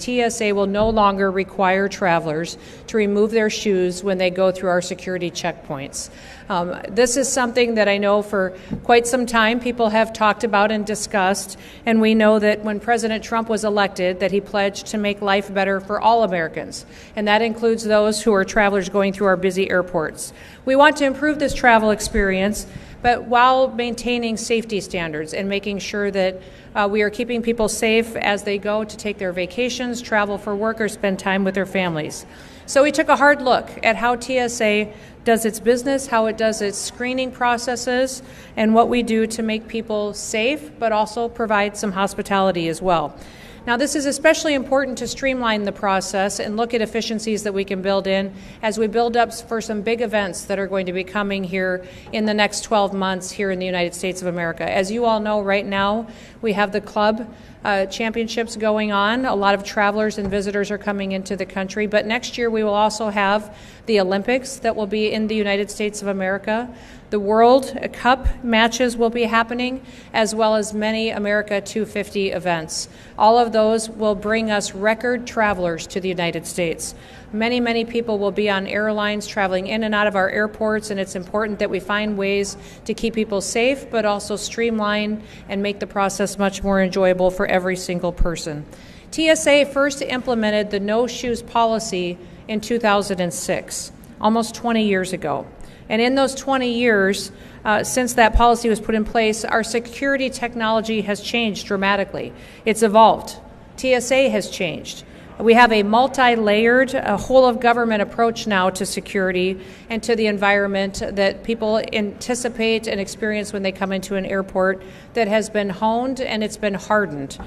TSA will no longer require travelers to remove their shoes when they go through our security checkpoints. This is something that I know for quite some time people have talked about and discussed, and we know that when President Trump was elected that he pledged to make life better for all Americans, and that includes those who are travelers going through our busy airports. We want to improve this travel experience, but while maintaining safety standards and making sure that we are keeping people safe as they go to take their vacations, travel for work, or spend time with their families. So we took a hard look at how TSA does its business, how it does its screening processes, and what we do to make people safe, but also provide some hospitality as well. Now, this is especially important to streamline the process and look at efficiencies that we can build in as we build up for some big events that are going to be coming here in the next 12 months here in the United States of America. As you all know, right now we have the club championships going on. A lot of travelers and visitors are coming into the country, but next year we will also have the Olympics that will be in the United States of America. The World Cup matches will be happening, as well as many America 250 events. All of those will bring us record travelers to the United States. Many, many people will be on airlines traveling in and out of our airports, and it's important that we find ways to keep people safe, but also streamline and make the process much more enjoyable for every single person. TSA first implemented the no shoes policy in 2006, almost 20 years ago. And in those 20 years, since that policy was put in place, our security technology has changed dramatically. It's evolved. TSA has changed. We have a multi-layered, whole-of-government approach now to security and to the environment that people anticipate and experience when they come into an airport that has been honed and it's been hardened.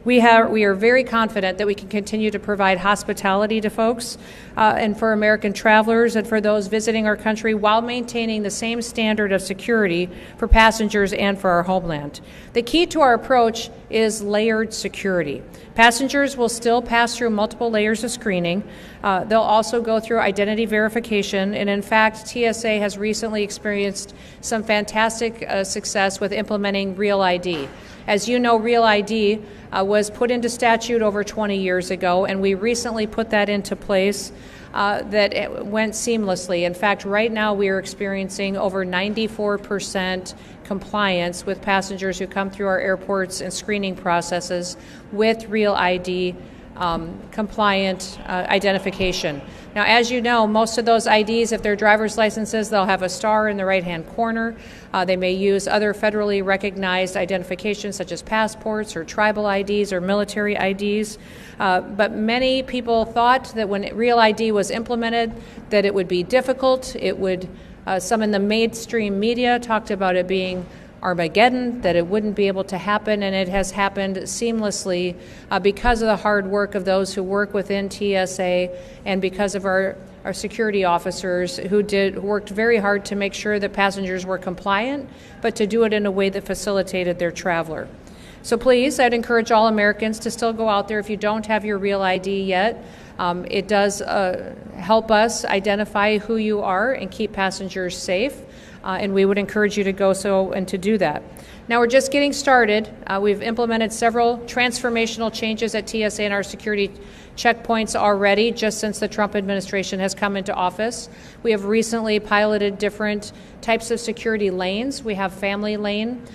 We are very confident that we can continue to provide hospitality to folks and for American travelers and for those visiting our country while maintaining the same standard of security for passengers and for our homeland. The key to our approach is layered security. Passengers will still pass through multiple layers of screening. They'll also go through identity verification, and in fact, TSA has recently experienced some fantastic success with implementing Real ID. As you know, Real ID was put into statute over 20 years ago, and we recently put that into place that it went seamlessly. In fact, right now we are experiencing over 94% compliance with passengers who come through our airports and screening processes with Real ID compliant identification. Now, as you know, most of those IDs, if they're driver's licenses, they'll have a star in the right-hand corner. They may use other federally recognized identifications such as passports or tribal IDs or military IDs. But many people thought that when Real ID was implemented that it would be difficult. It would, some in the mainstream media talked about it being Armageddon, that it wouldn't be able to happen, and it has happened seamlessly because of the hard work of those who work within TSA and because of our security officers who worked very hard to make sure that passengers were compliant, but to do it in a way that facilitated their traveler. So please, I'd encourage all Americans to still go out there if you don't have your Real ID yet. It does help us identify who you are and keep passengers safe. And we would encourage you to go so and to do that. Now, we're just getting started. We've implemented several transformational changes at TSA and our security checkpoints already, just since the Trump administration has come into office. We have recently piloted different types of security lanes. We have family lane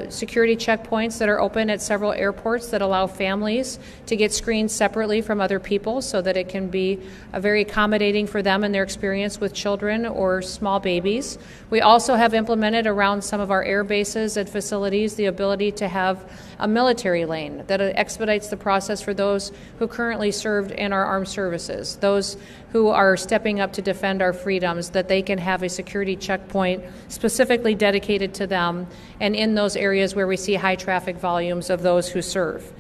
security checkpoints that are open at several airports that allow families to get screened separately from other people so that it can be very accommodating for them and their experience with children or small babies. We also have implemented around some of our air bases and facilities the ability to have a military lane that expedites the process for those who currently served in our armed services, those who are stepping up to defend our freedoms, that they can have a security checkpoint specifically dedicated to them and in those areas where we see high traffic volumes of those who serve.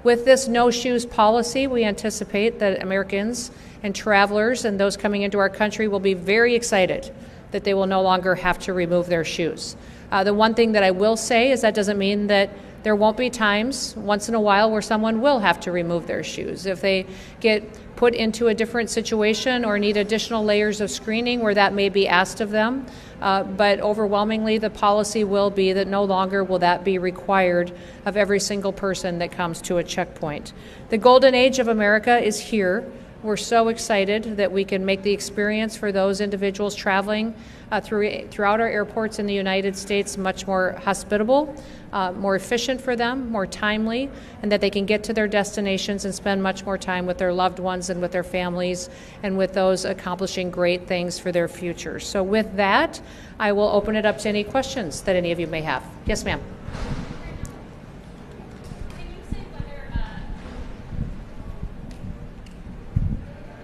With this no shoes policy, we anticipate that Americans and travelers and those coming into our country will be very excited that they will no longer have to remove their shoes. The one thing that I will say is that doesn't mean that there won't be times once in a while where someone will have to remove their shoes. If they get put into a different situation or need additional layers of screening where that may be asked of them. But overwhelmingly, the policy will be that no longer will that be required of every single person that comes to a checkpoint. The golden age of America is here. We're so excited that we can make the experience for those individuals traveling throughout our airports in the United States much more hospitable, more efficient for them, more timely, and that they can get to their destinations and spend much more time with their loved ones and with their families and with those accomplishing great things for their future. So with that, I will open it up to any questions that any of you may have. Yes, ma'am.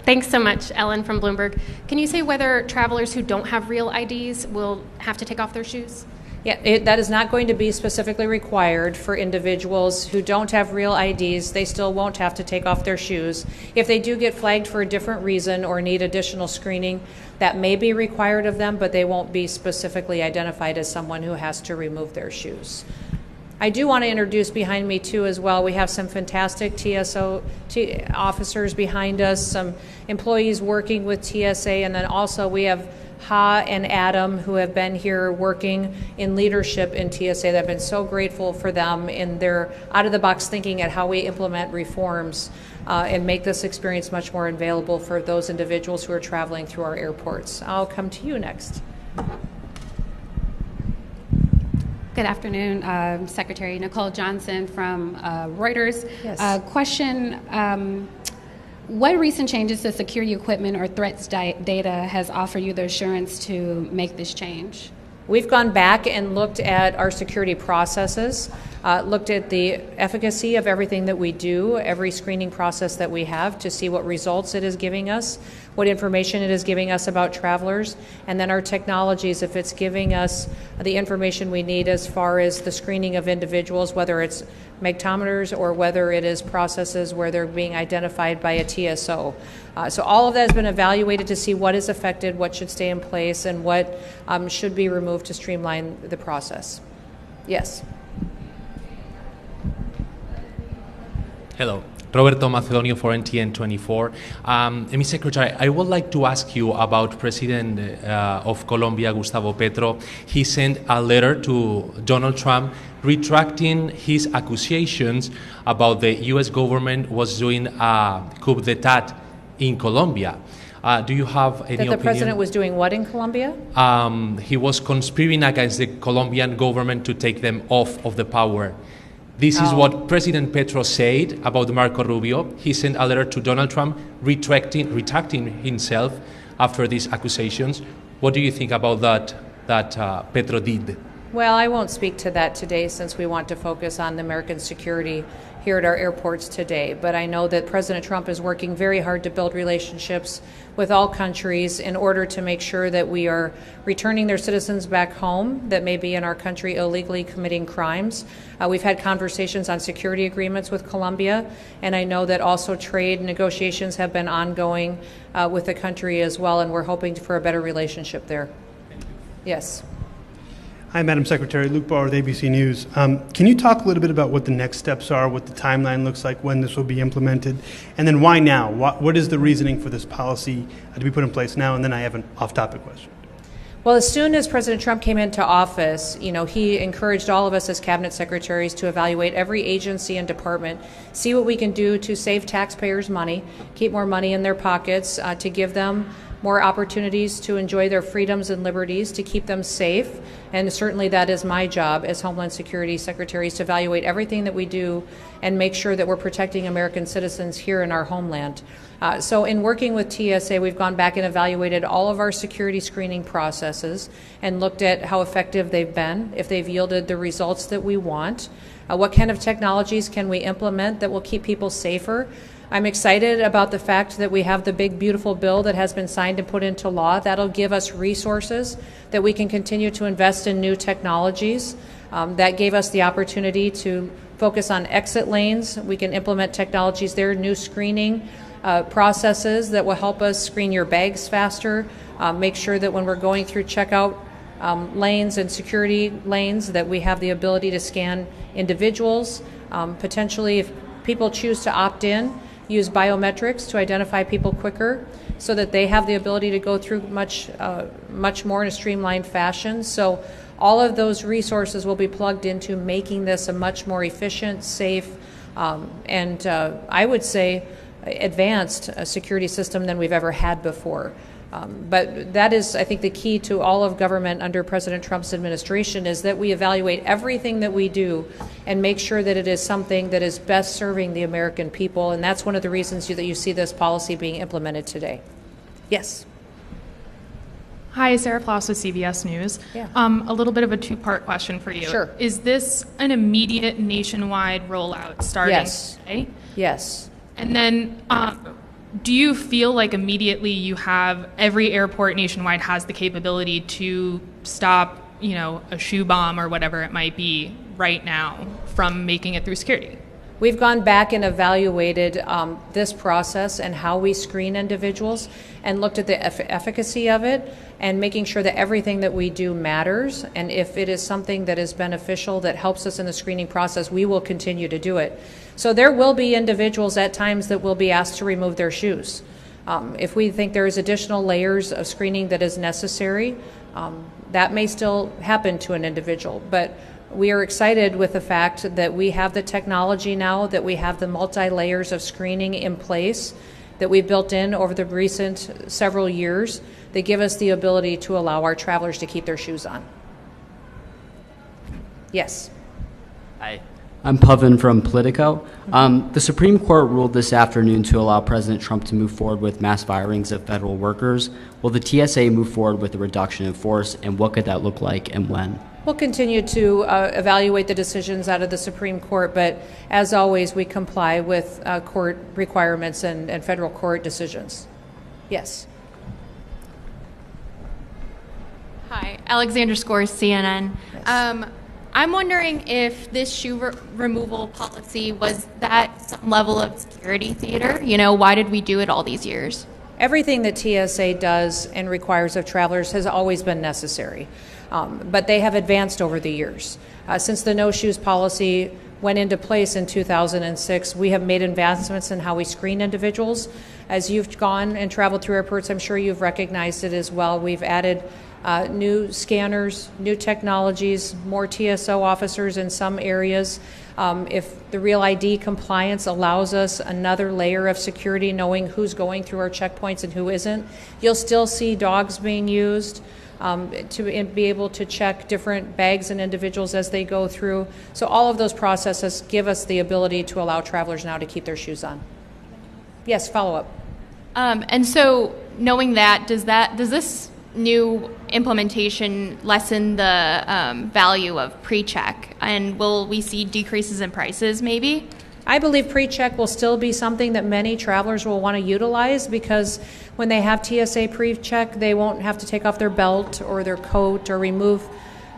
Thanks so much, Ellen from Bloomberg. Can you say whether travelers who don't have real IDs will have to take off their shoes? Yeah, that is not going to be specifically required for individuals who don't have real IDs. They still won't have to take off their shoes. If they do get flagged for a different reason or need additional screening, that may be required of them, but they won't be specifically identified as someone who has to remove their shoes. I do want to introduce behind me, too, as well. We have some fantastic TSA officers behind us, some employees working with TSA, and then also we have Ha and Adam, who have been here working in leadership in TSA. That I've been so grateful for them in their out-of-the-box thinking at how we implement reforms and make this experience much more available for those individuals who are traveling through our airports. I'll come to you next. Good afternoon, Secretary Nicole Johnson from Reuters. Yes. Question, what recent changes to security equipment or threats data has offered you the assurance to make this change? We've gone back and looked at our security processes, looked at the efficacy of everything that we do, every screening process that we have to see what results it is giving us, what information it is giving us about travelers, and then our technologies, if it's giving us the information we need as far as the screening of individuals, whether it's magnetometers or whether it is processes where they're being identified by a TSO. So all of that has been evaluated to see what is affected, what should stay in place, and what should be removed to streamline the process. Yes. Hello. Roberto Macedonio for NTN 24. Ms. Secretary, I would like to ask you about President of Colombia, Gustavo Petro. He sent a letter to Donald Trump retracting his accusations about the U.S. government was doing a coup d'etat in Colombia. Do you have any opinion? That the president was doing what in Colombia? He was conspiring against the Colombian government to take them off of the power. This is what President Petro said about Marco Rubio. He sent a letter to Donald Trump retracting himself after these accusations. What do you think about that Petro did? Well, I won't speak to that today since we want to focus on the American security here at our airports today. But I know that President Trump is working very hard to build relationships with all countries in order to make sure that we are returning their citizens back home that may be in our country illegally committing crimes. We've had conversations on security agreements with Colombia, and I know that also trade negotiations have been ongoing with the country as well, and we're hoping for a better relationship there. Yes. Hi, Madam Secretary. Luke Bauer with ABC News. Can you talk a little bit about what the next steps are, what the timeline looks like, when this will be implemented, and then why now? What is the reasoning for this policy to be put in place now? And then I have an off-topic question. Well, as soon as President Trump came into office, he encouraged all of us as cabinet secretaries to evaluate every agency and department, see what we can do to save taxpayers money, keep more money in their pockets, to give them more opportunities to enjoy their freedoms and liberties, to keep them safe. And certainly that is my job as Homeland Security Secretary, is to evaluate everything that we do and make sure that we're protecting American citizens here in our homeland. So in working with TSA, we've gone back and evaluated all of our security screening processes and looked at how effective they've been, if they've yielded the results that we want, what kind of technologies can we implement that will keep people safer. I'm excited about the fact that we have the big, beautiful bill that has been signed and put into law. That'll give us resources that we can continue to invest in new technologies. That gave us the opportunity to focus on exit lanes. We can implement technologies there, new screening processes that will help us screen your bags faster, make sure that when we're going through checkout lanes and security lanes that we have the ability to scan individuals. Potentially, if people choose to opt in, use biometrics to identify people quicker so that they have the ability to go through much more in a streamlined fashion. So all of those resources will be plugged into making this a much more efficient, safe, and I would say advanced security system than we've ever had before. But that is, I think, the key to all of government under President Trump's administration is that we evaluate everything that we do and make sure that it is something that is best serving the American people. And that's one of the reasons that you see this policy being implemented today. Yes. Hi, Sarah Ploss with CBS News. Yeah. A little bit of a two-part question for you. Sure. Is this an immediate nationwide rollout starting today? Yes. And then do you feel like immediately you have every airport nationwide has the capability to stop, a shoe bomb or whatever it might be right now from making it through security? We've gone back and evaluated this process and how we screen individuals and looked at the efficacy of it and making sure that everything that we do matters. And if it is something that is beneficial, that helps us in the screening process, we will continue to do it. So there will be individuals at times that will be asked to remove their shoes. If we think there is additional layers of screening that is necessary, that may still happen to an individual. But we are excited with the fact that we have the technology now, that we have the multi-layers of screening in place that we've built in over the recent several years that give us the ability to allow our travelers to keep their shoes on. Yes. Hi. I'm Pavan from Politico. The Supreme Court ruled this afternoon to allow President Trump to move forward with mass firings of federal workers. Will the TSA move forward with a reduction in force, and what could that look like and when? We'll continue to evaluate the decisions out of the Supreme Court, but as always, we comply with court requirements and federal court decisions. Yes. Hi, Alexandra Scores, CNN. Yes. I'm wondering if this shoe removal policy was that some level of security theater? Why did we do it all these years? Everything that TSA does and requires of travelers has always been necessary, but they have advanced over the years. Since the no shoes policy went into place in 2006, we have made advancements in how we screen individuals. As you've gone and traveled through airports, I'm sure you've recognized it as well. We've added new scanners, new technologies, more TSO officers in some areas. If the Real ID compliance allows us another layer of security, knowing who's going through our checkpoints and who isn't, you'll still see dogs being used to be able to check different bags and individuals as they go through. So all of those processes give us the ability to allow travelers now to keep their shoes on. Yes, follow up. And so knowing that, does this new implementation lessen the value of pre-check, and will we see decreases in prices maybe? I believe pre-check will still be something that many travelers will want to utilize, because when they have TSA pre-check, they won't have to take off their belt or their coat or remove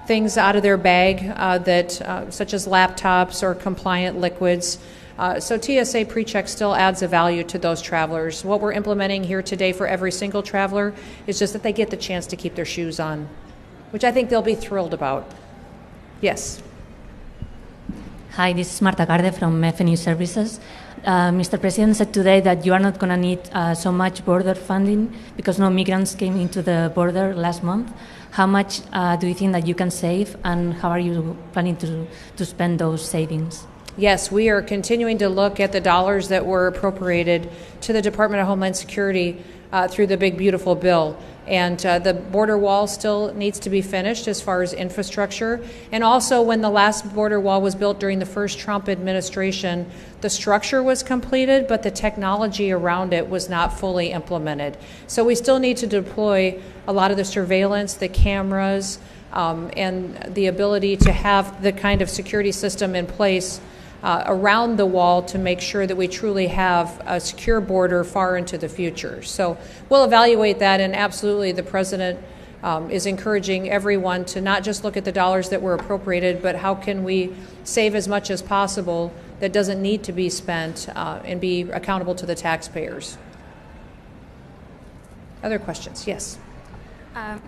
things out of their bag such as laptops or compliant liquids. So TSA pre-check still adds a value to those travelers. What we're implementing here today for every single traveler is just that they get the chance to keep their shoes on, which I think they'll be thrilled about. Yes. Hi, this is Marta Garde from FNU Services. Mr. President said today that you are not going to need so much border funding because no migrants came into the border last month. How much do you think that you can save, and how are you planning to spend those savings? Yes, we are continuing to look at the dollars that were appropriated to the Department of Homeland Security through the Big Beautiful Bill. And the border wall still needs to be finished as far as infrastructure. And also, when the last border wall was built during the first Trump administration, the structure was completed, but the technology around it was not fully implemented. So we still need to deploy a lot of the surveillance, the cameras, and the ability to have the kind of security system in place around the wall to make sure that we truly have a secure border far into the future. So we'll evaluate that, and absolutely the President is encouraging everyone to not just look at the dollars that were appropriated, but how can we save as much as possible that doesn't need to be spent and be accountable to the taxpayers. Other questions? Yes.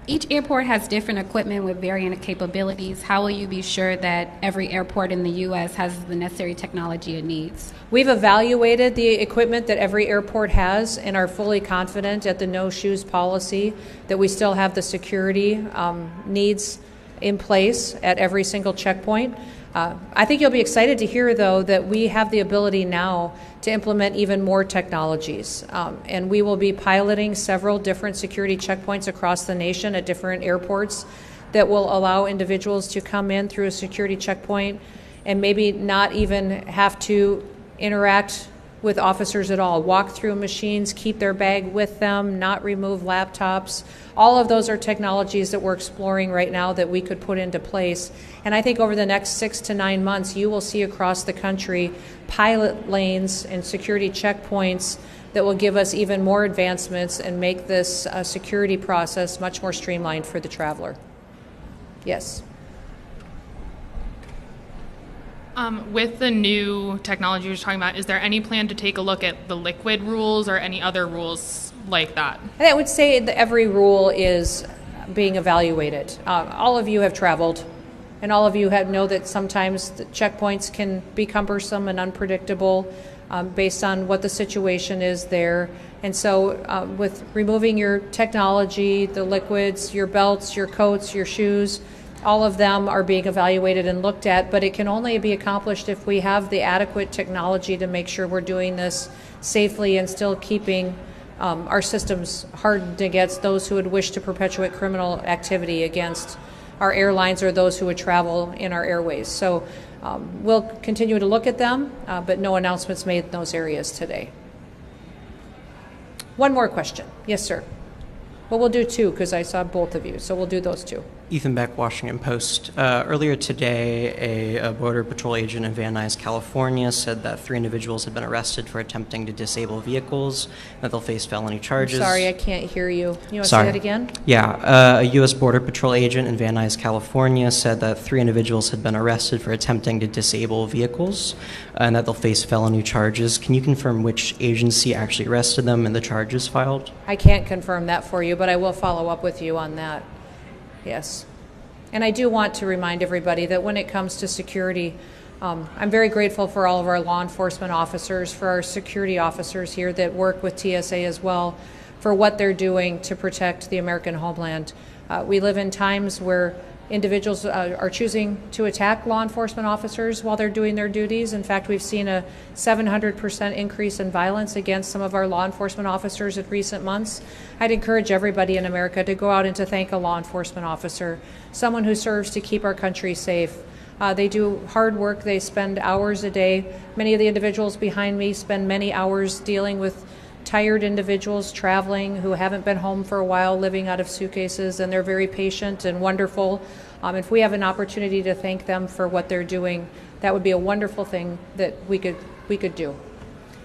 Each airport has different equipment with varying capabilities. How will you be sure that every airport in the U.S. has the necessary technology it needs? We've evaluated the equipment that every airport has and are fully confident at the no shoes policy that we still have the security needs in place at every single checkpoint. I think you'll be excited to hear, though, that we have the ability now to implement even more technologies. And we will be piloting several different security checkpoints across the nation at different airports that will allow individuals to come in through a security checkpoint and maybe not even have to interact with officers at all, walk through machines, keep their bag with them, not remove laptops. All of those are technologies that we're exploring right now that we could put into place. And I think over the next 6 to 9 months, you will see across the country pilot lanes and security checkpoints that will give us even more advancements and make this security process much more streamlined for the traveler. Yes. With the new technology you're talking about, is there any plan to take a look at the liquid rules or any other rules like that? I would say that every rule is being evaluated. All of you have traveled, and all of you know that sometimes the checkpoints can be cumbersome and unpredictable based on what the situation is there. And so with removing your technology, the liquids, your belts, your coats, your shoes, all of them are being evaluated and looked at, but it can only be accomplished if we have the adequate technology to make sure we're doing this safely and still keeping our systems hardened against those who would wish to perpetuate criminal activity against our airlines or those who would travel in our airways. So we'll continue to look at them, but no announcements made in those areas today. One more question. Yes, sir. Well, we'll do two because I saw both of you, so we'll do those two. Ethan Beck, Washington Post. Earlier today, a Border Patrol agent in Van Nuys, California, said that 3 individuals had been arrested for attempting to disable vehicles, that they'll face felony charges. I'm sorry, I can't hear you. You want to Sorry. say that again? Yeah. A U.S. Border Patrol agent in Van Nuys, California, said that 3 individuals had been arrested for attempting to disable vehicles and that they'll face felony charges. Can you confirm which agency actually arrested them and the charges filed? I can't confirm that for you, but I will follow up with you on that. Yes. And I do want to remind everybody that when it comes to security, I'm very grateful for all of our law enforcement officers, for our security officers here that work with TSA as well, for what they're doing to protect the American homeland. We live in times where individuals are choosing to attack law enforcement officers while they're doing their duties. In fact, we've seen a 700% increase in violence against some of our law enforcement officers in recent months. I'd encourage everybody in America to go out and to thank a law enforcement officer, someone who serves to keep our country safe. They do hard work. They spend hours a day. Many of the individuals behind me spend many hours dealing with tired individuals traveling who haven't been home for a while, living out of suitcases, and they're very patient and wonderful. If we have an opportunity to thank them for what they're doing, that would be a wonderful thing that we could do.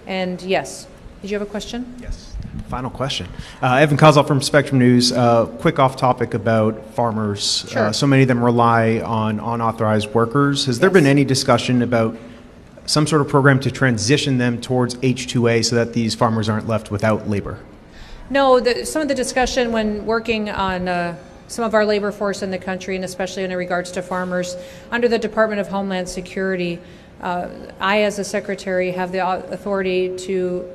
And yes, did you have a question? Yes. Final question. Evan Kozol from Spectrum News. Quick off topic about farmers. Sure. So many of them rely on unauthorized workers. Has there been any discussion about some sort of program to transition them towards H-2A so that these farmers aren't left without labor? No, some of the discussion when working on some of our labor force in the country, and especially in regards to farmers, under the Department of Homeland Security, I, as a secretary, have the authority to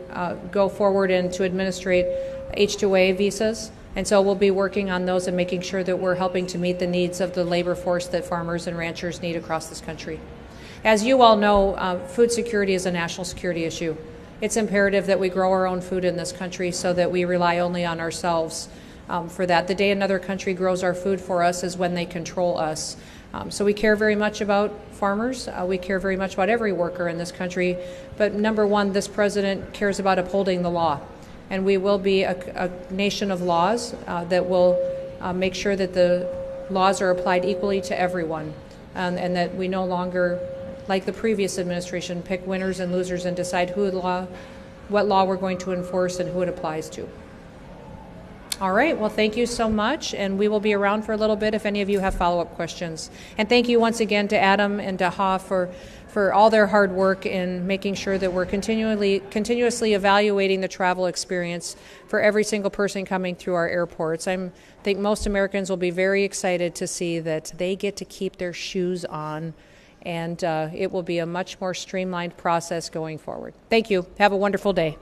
go forward and to administrate H-2A visas. And so we'll be working on those and making sure that we're helping to meet the needs of the labor force that farmers and ranchers need across this country. As you all know, food security is a national security issue. It's imperative that we grow our own food in this country so that we rely only on ourselves for that. The day another country grows our food for us is when they control us. So we care very much about farmers. We care very much about every worker in this country. But number one, this president cares about upholding the law. And we will be a nation of laws that will make sure that the laws are applied equally to everyone and that we no longer, like the previous administration, pick winners and losers and decide what law we're going to enforce and who it applies to. All right. Well, thank you so much, and we will be around for a little bit if any of you have follow-up questions. And thank you once again to Adam and to Ha for all their hard work in making sure that we're continuously evaluating the travel experience for every single person coming through our airports. I think most Americans will be very excited to see that they get to keep their shoes on, and it will be a much more streamlined process going forward. Thank you. Have a wonderful day.